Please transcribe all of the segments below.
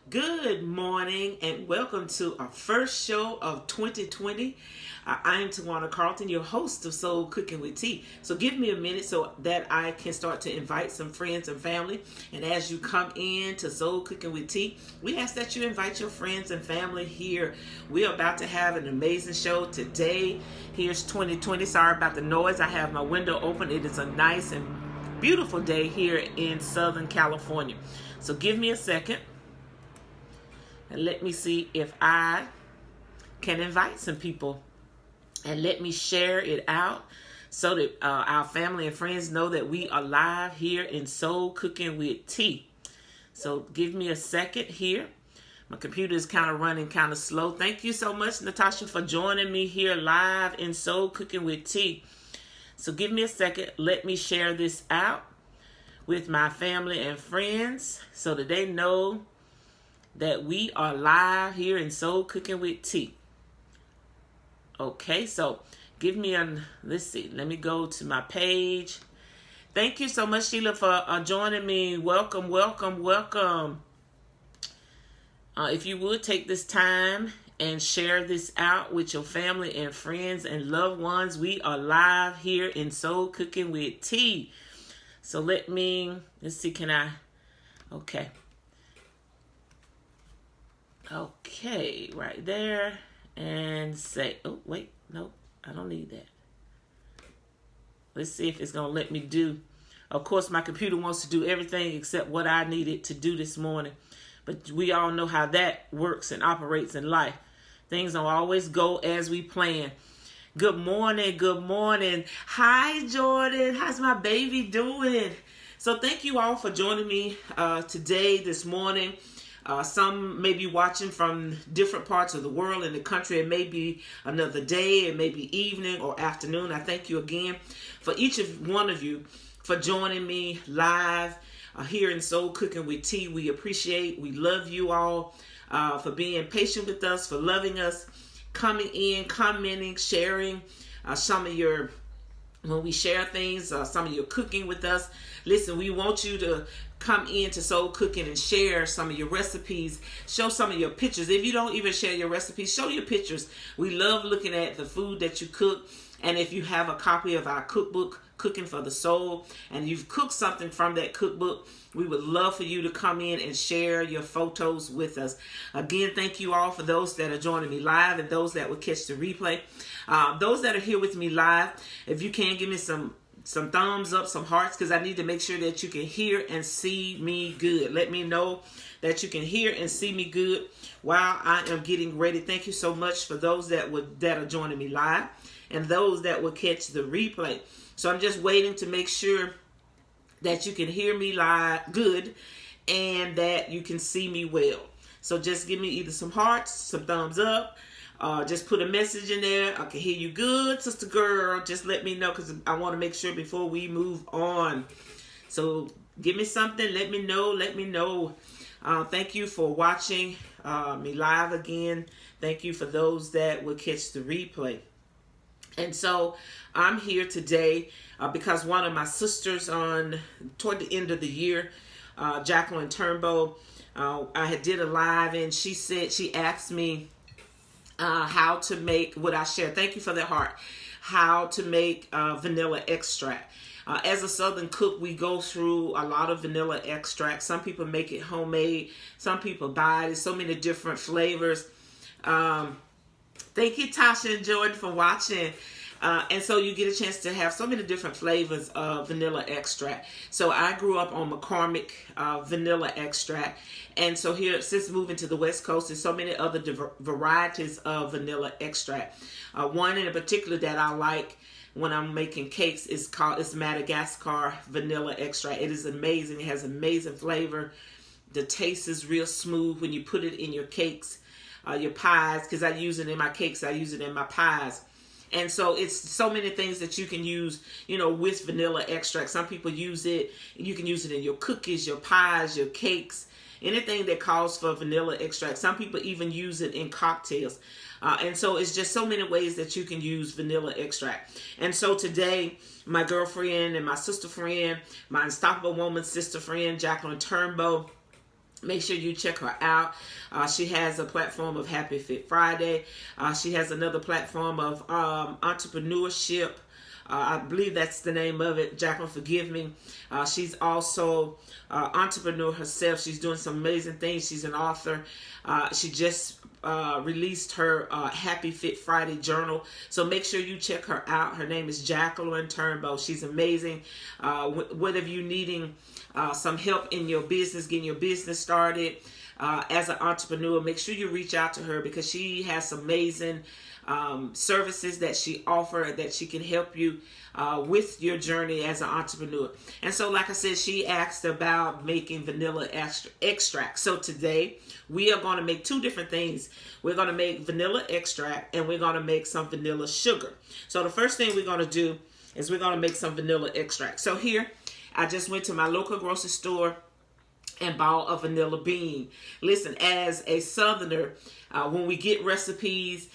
Good morning and welcome to our first show of 2020. I'm Tawana Carlton, your host of Soul Cooking with Tea. So give me a minute so that I can start to invite some friends and family. And as you come in to Soul Cooking with Tea, we ask that you invite your friends and family here. We're about to have an amazing show today. Here's 2020. Sorry about the noise. I have my window open. It is a nice and beautiful day here in Southern California. So give me a second. And let me see if I can invite some people. And let me share it out so that our family and friends know that we are live here in Soul Cooking with Tea. So give me a second here. My computer is kind of running kind of slow. Thank you so much, Natasha, for joining me here live in Soul Cooking with Tea. So give me a second. Let me share this out with my family and friends so that they know that we are live here in Soul Cooking with Tea. Okay, so give me let's see. Let me go to my page. Thank you so much, Sheila, for joining me. Welcome, welcome, welcome. If you would take this time and share this out with your family and friends and loved ones, we are live here in Soul Cooking with Tea. So let's see, okay. Okay, right there. And say, oh, wait, no, I don't need that. Let's see if it's going to let me do. Of course, my computer wants to do everything except what I needed to do this morning. But we all know how that works and operates in life. Things don't always go as we plan. Good morning, good morning. Hi, Jordan. How's my baby doing? So thank you all for joining me today, this morning. Some may be watching from different parts of the world and the country. It may be another day, it may be evening or afternoon. I thank you again for each of one of you for joining me live here in Soul Cooking with Tea. We appreciate, we love you all for being patient with us, for loving us, coming in, commenting, sharing some of your, when we share things, some of your cooking with us. Listen, we want you to come into Soul Cooking and share some of your recipes. Show some of your pictures. If you don't even share your recipes, show your pictures. We love looking at the food that you cook. And if you have a copy of our cookbook, Cooking for the Soul, and you've cooked something from that cookbook, we would love for you to come in and share your photos with us. Again, thank you all for those that are joining me live and those that will catch the replay. Those that are here with me live, if you can give me some thumbs up, some hearts, because I need to make sure that you can hear and see me good. Let me know that you can hear and see me good while I am getting ready. Thank you so much for those that are joining me live and those that will catch the replay. So I'm just waiting to make sure that you can hear me live good and that you can see me well. So just give me either some hearts, some thumbs up. Just put a message in there. I can hear you good, sister girl. Just let me know because I want to make sure before we move on. So give me something. Let me know. Let me know. Thank you for watching me live again. Thank you for those that will catch the replay. And so I'm here today because one of my sisters toward the end of the year, Jacqueline Turnbow, I had did a live and she asked me how to make what I share. Thank you for that heart. How to make vanilla extract. As a Southern cook, we go through a lot of vanilla extract. Some people make it homemade. Some people buy it. There's so many different flavors. Thank you, Tasha and Jordan, for watching. And so you get a chance to have so many different flavors of vanilla extract. So I grew up on McCormick vanilla extract. And so here, since moving to the West Coast, there's so many other varieties of vanilla extract. One in particular that I like when I'm making cakes is Madagascar vanilla extract. It is amazing. It has amazing flavor. The taste is real smooth when you put it in your cakes, your pies, because I use it in my cakes. I use it in my pies. And so it's so many things that you can use, with vanilla extract. Some people use it. You can use it in your cookies, your pies, your cakes, anything that calls for vanilla extract. Some people even use it in cocktails. And so it's just so many ways that you can use vanilla extract. And so today, my girlfriend and my sister friend, my Unstoppable Woman sister friend, Jacqueline Turnbow, Make sure you check her out. She has a platform of Happy Fit Friday. She has another platform of entrepreneurship. I believe that's the name of it. Jacqueline, forgive me. She's also entrepreneur herself. She's doing some amazing things. She's an author. She just released her Happy Fit Friday journal. So make sure you check her out. Her name is Jacqueline Turnbow. She's amazing. Whatever you needing some help in your business, getting your business started as an entrepreneur, make sure you reach out to her, because she has amazing services that she offers that she can help you with your journey as an entrepreneur. And so, like I said, she asked about making vanilla extract. So today we are going to make two different things. We're going to make vanilla extract, and we're going to make some vanilla sugar. So the first thing we're going to do is we're going to make some vanilla extract. So here, I just went to my local grocery store and bought a vanilla bean. Listen, as a Southerner, when we get recipes,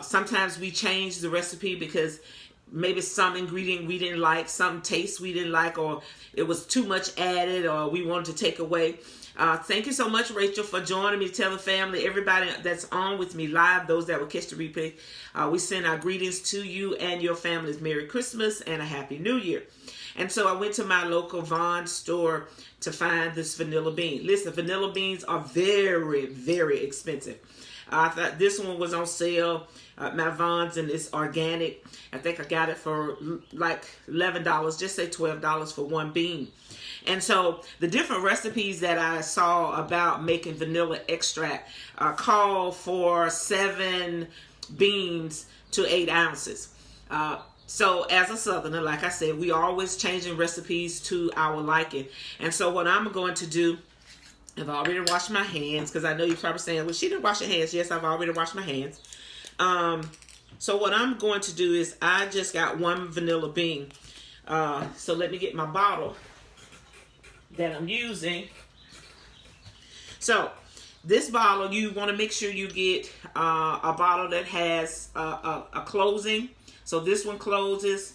sometimes we change the recipe because maybe some ingredient we didn't like, some taste we didn't like, or it was too much added, or we wanted to take away. Thank you so much, Rachel, for joining me. Tell the family, everybody that's on with me live, those that will catch the replay, we send our greetings to you and your families. Merry Christmas and a Happy New Year. And so I went to my local Vons store to find this vanilla bean. Listen, vanilla beans are very, very expensive. I thought this one was on sale at my Vons, and it's organic. I think I got it for like $11, just say $12 for one bean. And so the different recipes that I saw about making vanilla extract call for 7 beans to 8 ounces. So as a Southerner, like I said, we are always changing recipes to our liking. And so what I'm going to do, I've already washed my hands, because I know you're probably saying, well, she didn't wash her hands. Yes, I've already washed my hands. So what I'm going to do is I just got 1 vanilla bean. So let me get my bottle that I'm using. So this bottle, you want to make sure you get a bottle that has a closing. So this one closes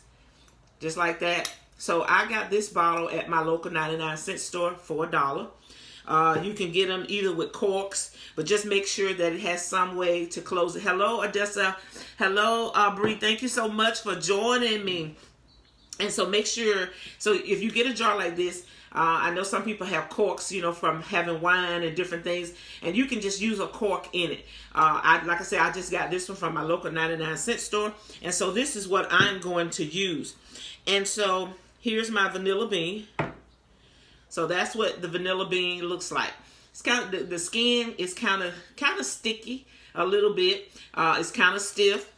just like that. So I got this bottle at my local 99-cent store for $1. You can get them either with corks, but just make sure that it has some way to close it. Hello, Odessa. Hello, Bree. Thank you so much for joining me. And so make sure, so if you get a jar like this, I know some people have corks, you know, from having wine and different things, and you can just use a cork in it. Like I said, I just got this one from my local 99-cent store, and so this is what I'm going to use. And so here's my vanilla bean. So that's what the vanilla bean looks like. It's kind of, the skin is kind of sticky a little bit. It's kind of stiff.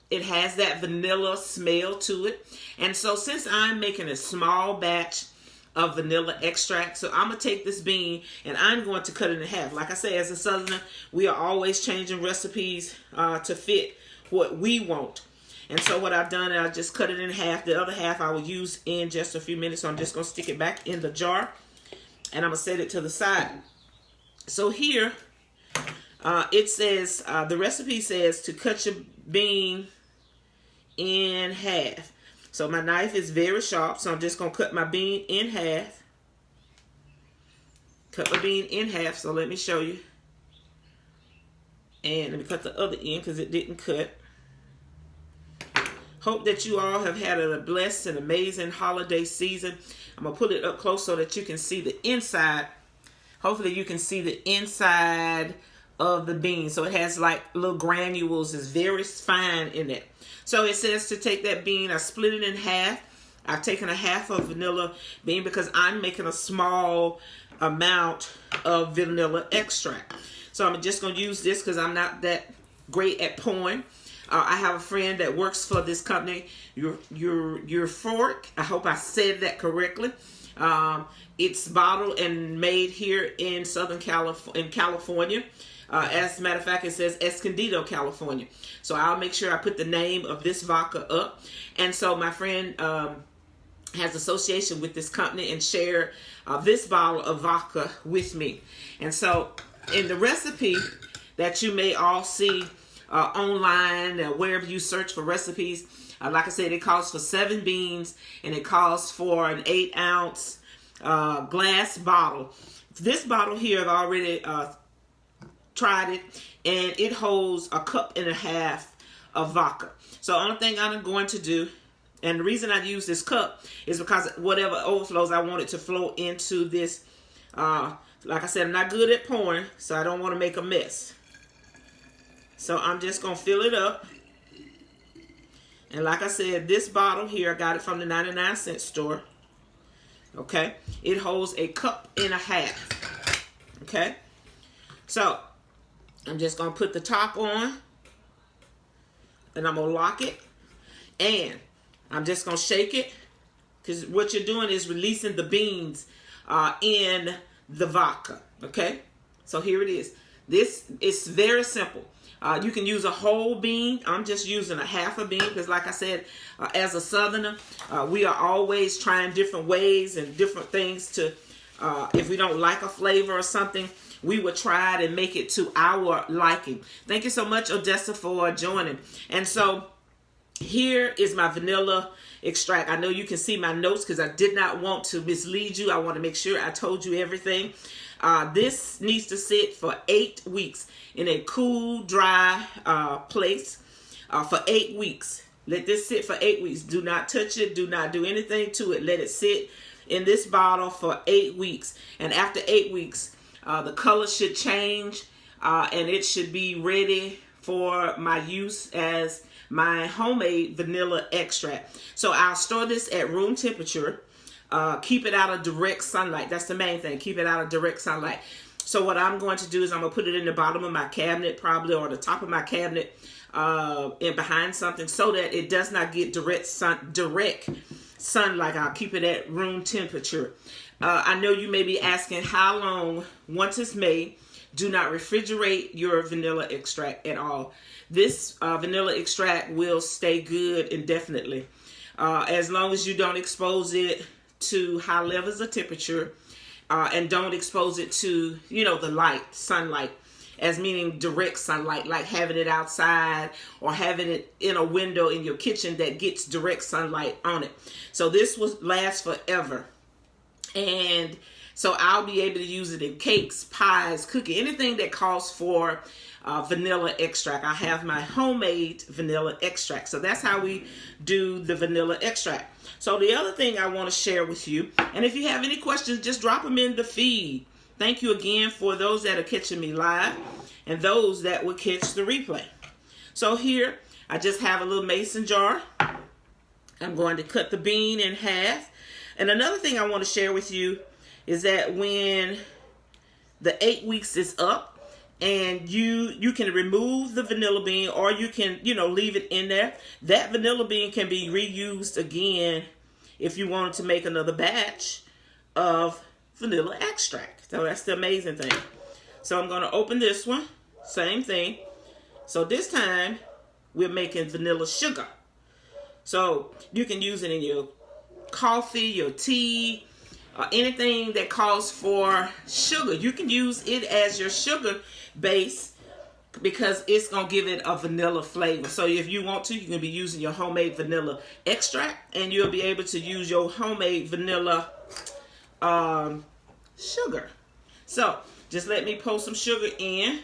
It has that vanilla smell to it. And so since I'm making a small batch of vanilla extract, so I'm going to take this bean and I'm going to cut it in half. Like I say, as a Southerner, we are always changing recipes to fit what we want. And so what I've done is I just cut it in half. The other half I will use in just a few minutes. So I'm just going to stick it back in the jar, and I'm going to set it to the side. So here it says, the recipe says to cut your bean in half. So my knife is very sharp, so I'm just going to cut my bean in half. Cut my bean in half, so let me show you. And let me cut the other end because it didn't cut. Hope that you all have had a blessed and amazing holiday season. I'm going to put it up close so that you can see the inside. Hopefully you can see the inside of the bean. So it has like little granules. It's very fine in it. So it says to take that bean, I split it in half. I've taken a half of vanilla bean because I'm making a small amount of vanilla extract. So I'm just going to use this because I'm not that great at pouring. I have a friend that works for this company, Your Fork. I hope I said that correctly. It's bottled and made here in Southern California. As a matter of fact, it says Escondido, California. So I'll make sure I put the name of this vodka up. And so my friend has association with this company and shared this bottle of vodka with me. And so in the recipe that you may all see online, wherever you search for recipes, like I said, it calls for 7 beans and it calls for an 8-ounce glass bottle This bottle here, I've already tried it, and it holds a cup and a half of vodka. So the only thing I'm going to do, and the reason I use this cup is because whatever overflows, I want it to flow into this. Like I said, I'm not good at pouring, so I don't want to make a mess. So I'm just going to fill it up. And like I said, this bottle here, I got it from the 99-cent store. Okay. It holds a cup and a half. Okay. So I'm just going to put the top on. And I'm going to lock it. And I'm just going to shake it. Because what you're doing is releasing the beans in the vodka. Okay. So here it is. This is very simple. You can use a whole bean. I'm just using a half a bean because, like I said, as a Southerner, we are always trying different ways and different things to, if we don't like a flavor or something, we would try it and make it to our liking. Thank you so much, Odessa, for joining. And so here is my vanilla extract. I know you can see my notes because I did not want to mislead you. I want to make sure I told you everything. This needs to sit for 8 weeks in a cool, dry place for 8 weeks. Let this sit for 8 weeks. Do not touch it. Do not do anything to it. Let it sit in this bottle for 8 weeks. And after 8 weeks, the color should change and it should be ready for my use as my homemade vanilla extract. So I'll store this at room temperature. Keep it out of direct sunlight. That's the main thing. Keep it out of direct sunlight. So what I'm going to do is I'm going to put it in the bottom of my cabinet probably, or the top of my cabinet and behind something so that it does not get direct sunlight. I'll keep it at room temperature. I know you may be asking how long once it's made. Do not refrigerate your vanilla extract at all. This vanilla extract will stay good indefinitely. As long as you don't expose it to high levels of temperature and don't expose it to, the light, sunlight, as meaning direct sunlight, like having it outside or having it in a window in your kitchen that gets direct sunlight on it. So this will last forever. And so I'll be able to use it in cakes, pies, cooking, anything that calls for vanilla extract. I have my homemade vanilla extract. So that's how we do the vanilla extract. So the other thing I want to share with you, and if you have any questions, just drop them in the feed. Thank you again for those that are catching me live and those that will catch the replay. So here, I just have a little mason jar. I'm going to cut the bean in half. And another thing I want to share with you is that when the 8 weeks is up, and you can remove the vanilla bean, or you can, leave it in there. That vanilla bean can be reused again if you wanted to make another batch of vanilla extract. So that's the amazing thing. So I'm going to open this one. Same thing. So this time we're making vanilla sugar. So you can use it in your coffee, your tea, anything that calls for sugar. You can use it as your sugar base because it's going to give it a vanilla flavor. So if you want to, you can be using your homemade vanilla extract, and you'll be able to use your homemade vanilla sugar. So just let me pour some sugar in.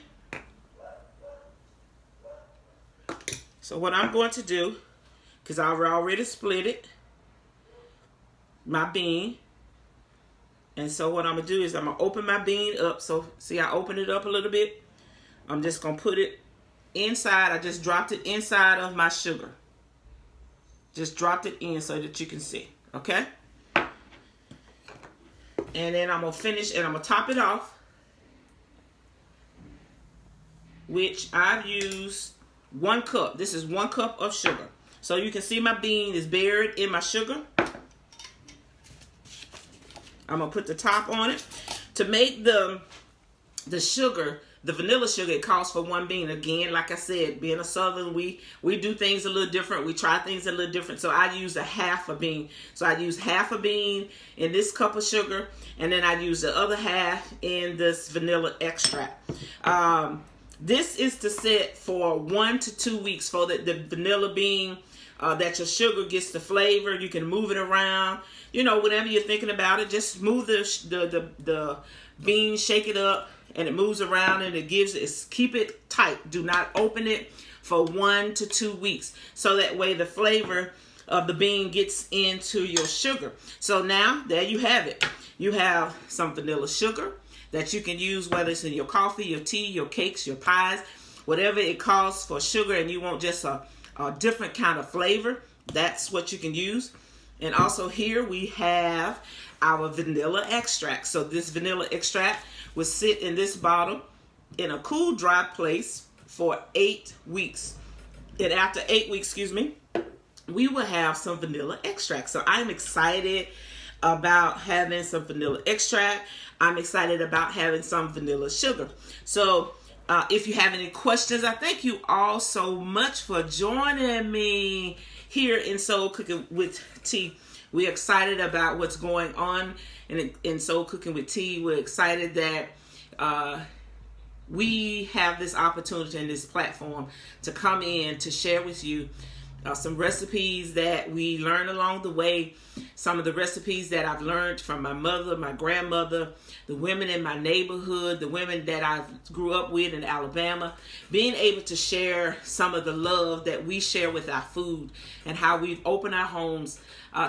So what I'm going to do, because I've already split it, my bean. And so what I'm going to do is I'm going to open my bean up. So see, I opened it up a little bit. I'm just going to put it inside. I just dropped it inside of my sugar. Just dropped it in so that you can see. Okay? And then I'm going to finish and I'm going to top it off, which I've used 1 cup. This is 1 cup of sugar. So you can see my bean is buried in my sugar. I'm going to put the top on it. To make the sugar, the vanilla sugar, it calls for 1 bean. Again, like I said, being a Southern, we do things a little different. We try things a little different. So I use a half a bean. So I use half a bean in this cup of sugar. And then I use the other half in this vanilla extract. This is to set for 1 to 2 weeks for the vanilla bean, that your sugar gets the flavor. You can move it around. Whenever you're thinking about it, just move the bean, shake it up, and it moves around, and it gives it, keep it tight. Do not open it for 1 to 2 weeks. So that way the flavor of the bean gets into your sugar. So now there you have it. You have some vanilla sugar that you can use, whether it's in your coffee, your tea, your cakes, your pies, whatever it calls for sugar, and you want just a different kind of flavor. That's what you can use. And also here we have our vanilla extract. So this vanilla extract will sit in this bottle in a cool, dry place for 8 weeks. And after 8 weeks, we will have some vanilla extract. So I'm excited about having some vanilla extract. I'm excited about having some vanilla sugar. So if you have any questions, I thank you all so much for joining me here in Soul Cooking with T. We're excited about what's going on in Soul Cooking with T. We're excited that we have this opportunity and this platform to come in to share with you some recipes that we learn along the way. Some of the recipes that I've learned from my mother, my grandmother, the women in my neighborhood, the women that I grew up with in Alabama. Being able to share some of the love that we share with our food and how we've opened our homes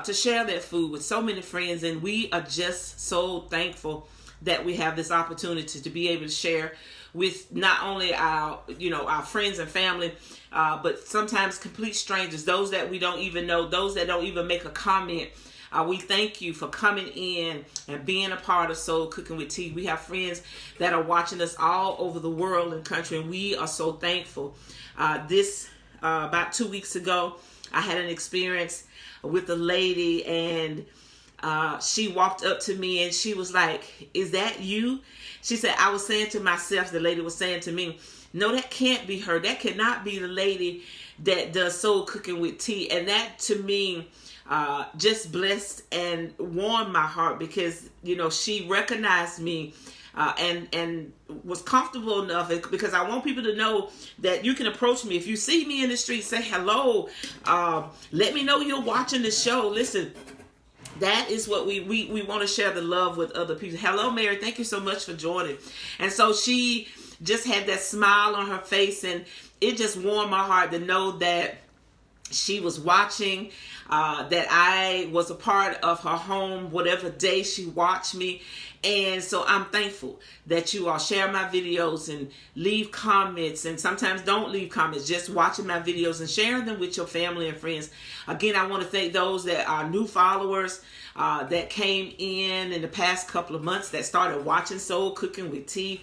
to share that food with so many friends. And we are just so thankful that we have this opportunity to be able to share with not only our friends and family, but sometimes complete strangers, those that we don't even know, those that don't even make a comment. We thank you for coming in and being a part of Soul Cooking with T. We have friends that are watching us all over the world and country, and we are so thankful. About 2 weeks ago, I had an experience with a lady, and she walked up to me and she was like, "Is that you?" She said, "I was saying to myself," the lady was saying to me, "No, that can't be her. That cannot be the lady that does Soul Cooking with T." And that to me just blessed and warmed my heart, because she recognized me and was comfortable enough, because I want people to know that you can approach me. If you see me in the street, say hello. Let me know you're watching the show. Listen, that is what we want to share, the love with other people. Hello, Mary. Thank you so much for joining. And so she just had that smile on her face, and it just warmed my heart to know that she was watching, that I was a part of her home, whatever day she watched me. And so I'm thankful that you all share my videos and leave comments, and sometimes don't leave comments, just watching my videos and sharing them with your family and friends. Again, I want to thank those that are new followers that came in the past couple of months that started watching Soul Cooking with T.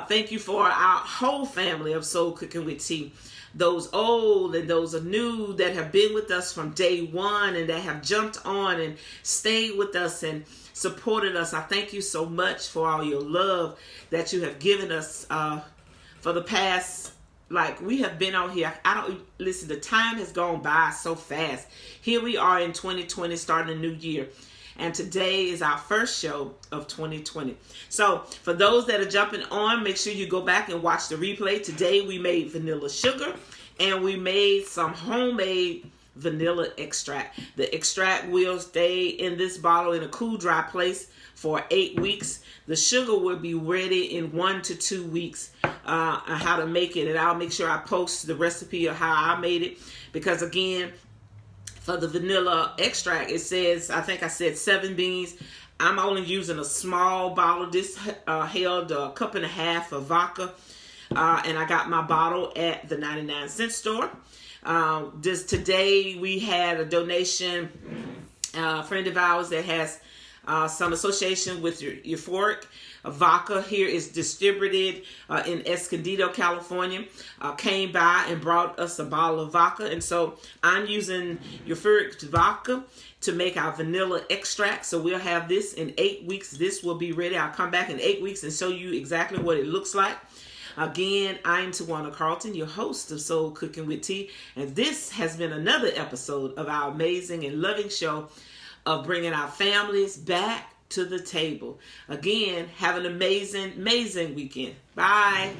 Thank you for our whole family of Soul Cooking with T. Those old and those are new that have been with us from day one and that have jumped on and stayed with us and supported us. I thank you so much for all your love that you have given us for the past, we have been out here. Listen, the time has gone by so fast. Here we are in 2020, starting a new year. And today is our first show of 2020. So for those that are jumping on, make sure you go back and watch the replay. Today we made vanilla sugar and we made some homemade vanilla extract. The extract will stay in this bottle in a cool, dry place for 8 weeks. The sugar will be ready in 1 to 2 weeks on how to make it. And I'll make sure I post the recipe of how I made it, because again, for the vanilla extract, it says, I think I said 7 beans. I'm only using a small bottle. This held a cup and a half of vodka. And I got my bottle at the 99-cent store. Today we had a donation, a friend of ours that has some association with Euphoric Vodka. Here is distributed in Escondido, California. Came by and brought us a bottle of vodka. And so I'm using Euphoric Vodka to make our vanilla extract. So we'll have this in 8 weeks. This will be ready. I'll come back in 8 weeks and show you exactly what it looks like. Again, I'm Tawana Carlton, your host of Soul Cooking with T. And this has been another episode of our amazing and loving show of bringing our families back to the table. Again, have an amazing, amazing weekend. Bye.